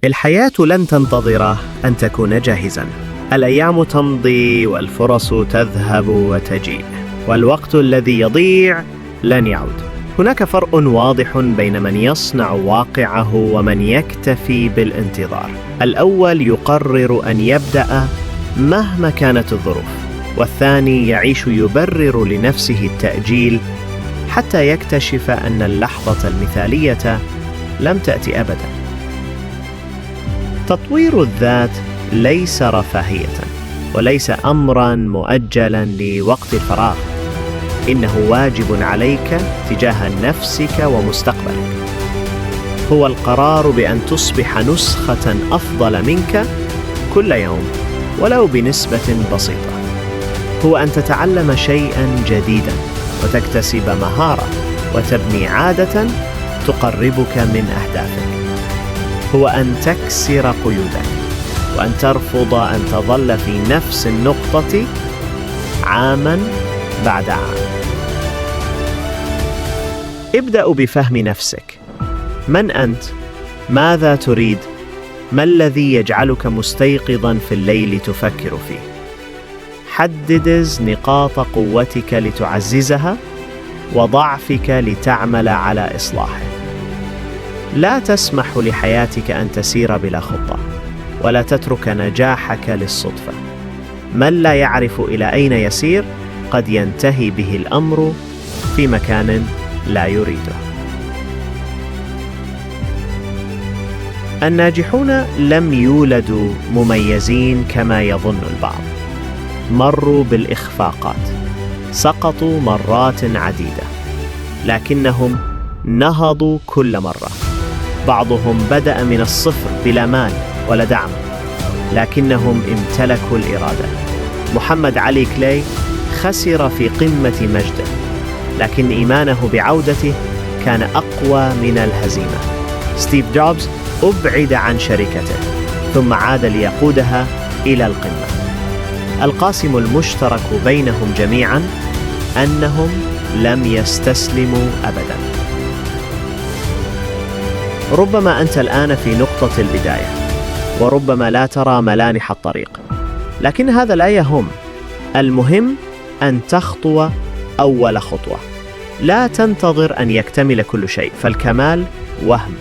الحياة لن تنتظر أن تكون جاهزاً. الأيام تمضي والفرص تذهب وتجيء، والوقت الذي يضيع لن يعود. هناك فرق واضح بين من يصنع واقعه ومن يكتفي بالانتظار. الأول يقرر أن يبدأ مهما كانت الظروف، والثاني يعيش يبرر لنفسه التأجيل حتى يكتشف أن اللحظة المثالية لم تأتي أبداً. تطوير الذات ليس رفاهية، وليس أمراً مؤجلاً لوقت الفراغ. إنه واجب عليك تجاه نفسك ومستقبلك. هو القرار بأن تصبح نسخة أفضل منك كل يوم، ولو بنسبة بسيطة. هو أن تتعلم شيئاً جديداً، وتكتسب مهارة، وتبني عادة تقربك من أهدافك. هو أن تكسر قيودك، وأن ترفض أن تظل في نفس النقطة عاماً بعد عام. ابدأ بفهم نفسك. من أنت؟ ماذا تريد؟ ما الذي يجعلك مستيقظاً في الليل تفكر فيه؟ حدد نقاط قوتك لتعززها، وضعفك لتعمل على إصلاحه. لا تسمح لحياتك أن تسير بلا خطة، ولا تترك نجاحك للصدفة. من لا يعرف إلى أين يسير قد ينتهي به الأمر في مكان لا يريده. الناجحون لم يولدوا مميزين كما يظن البعض. مروا بالإخفاقات، سقطوا مرات عديدة، لكنهم نهضوا كل مرة. بعضهم بدأ من الصفر بلا مال ولا دعم، لكنهم امتلكوا الإرادة. محمد علي كلاي خسر في قمة مجده، لكن إيمانه بعودته كان أقوى من الهزيمة. ستيف جوبز أبعد عن شركته، ثم عاد ليقودها إلى القمة. القاسم المشترك بينهم جميعاً أنهم لم يستسلموا أبداً. ربما أنت الآن في نقطة البداية، وربما لا ترى ملامح الطريق، لكن هذا لا يهم. المهم أن تخطو أول خطوة. لا تنتظر أن يكتمل كل شيء، فالكمال وهم.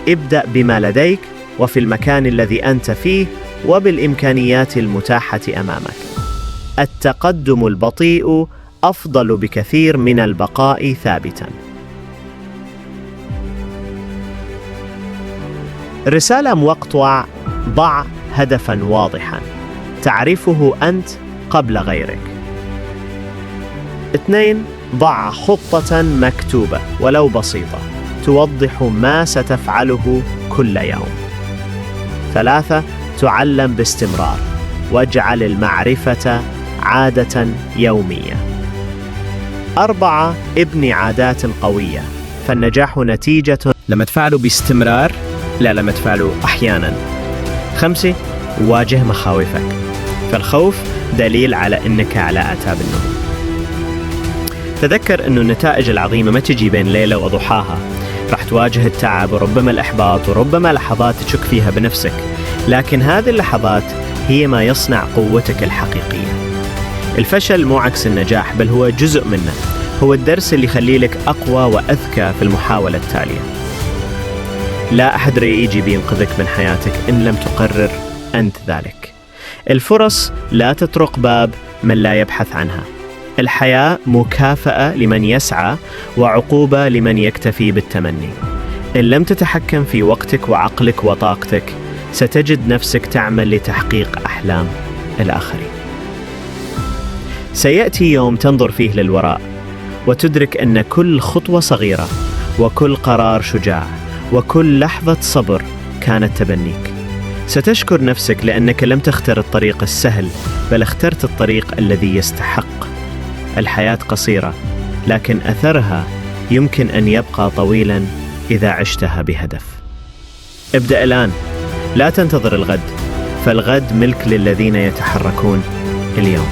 ابدأ بما لديك، وفي المكان الذي أنت فيه، وبالإمكانيات المتاحة أمامك. التقدم البطيء أفضل بكثير من البقاء ثابتاً. رسالة مقطوعة: ضع هدفاً واضحاً تعرفه أنت قبل غيرك. 2. ضع خطة مكتوبة ولو بسيطة توضح ما ستفعله كل يوم. 3. تعلم باستمرار، واجعل المعرفة عادة يومية. 4. ابني عادات قوية، فالنجاح نتيجة لما تفعله باستمرار، لا لما تفعله أحيانا. 5. واجه مخاوفك، فالخوف دليل على أنك على أعتاب النمو. تذكر أن النتائج العظيمة ما تجي بين ليلة وضحاها. راح تواجه التعب وربما الإحباط وربما لحظات تشك فيها بنفسك، لكن هذه اللحظات هي ما يصنع قوتك الحقيقية. الفشل مو عكس النجاح، بل هو جزء منه. هو الدرس اللي يخلي لك أقوى وأذكى في المحاولة التالية. لا أحد يجي بينقذك من حياتك إن لم تقرر أنت ذلك. الفرص لا تطرق باب من لا يبحث عنها. الحياة مكافأة لمن يسعى، وعقوبة لمن يكتفي بالتمني. إن لم تتحكم في وقتك وعقلك وطاقتك، ستجد نفسك تعمل لتحقيق أحلام الآخرين. سيأتي يوم تنظر فيه للوراء وتدرك أن كل خطوة صغيرة، وكل قرار شجاع، وكل لحظة صبر كانت تبنيك. ستشكر نفسك لأنك لم تختر الطريق السهل، بل اخترت الطريق الذي يستحق. الحياة قصيرة، لكن أثرها يمكن أن يبقى طويلاً إذا عشتها بهدف. ابدأ الآن، لا تنتظر الغد، فالغد ملك للذين يتحركون اليوم.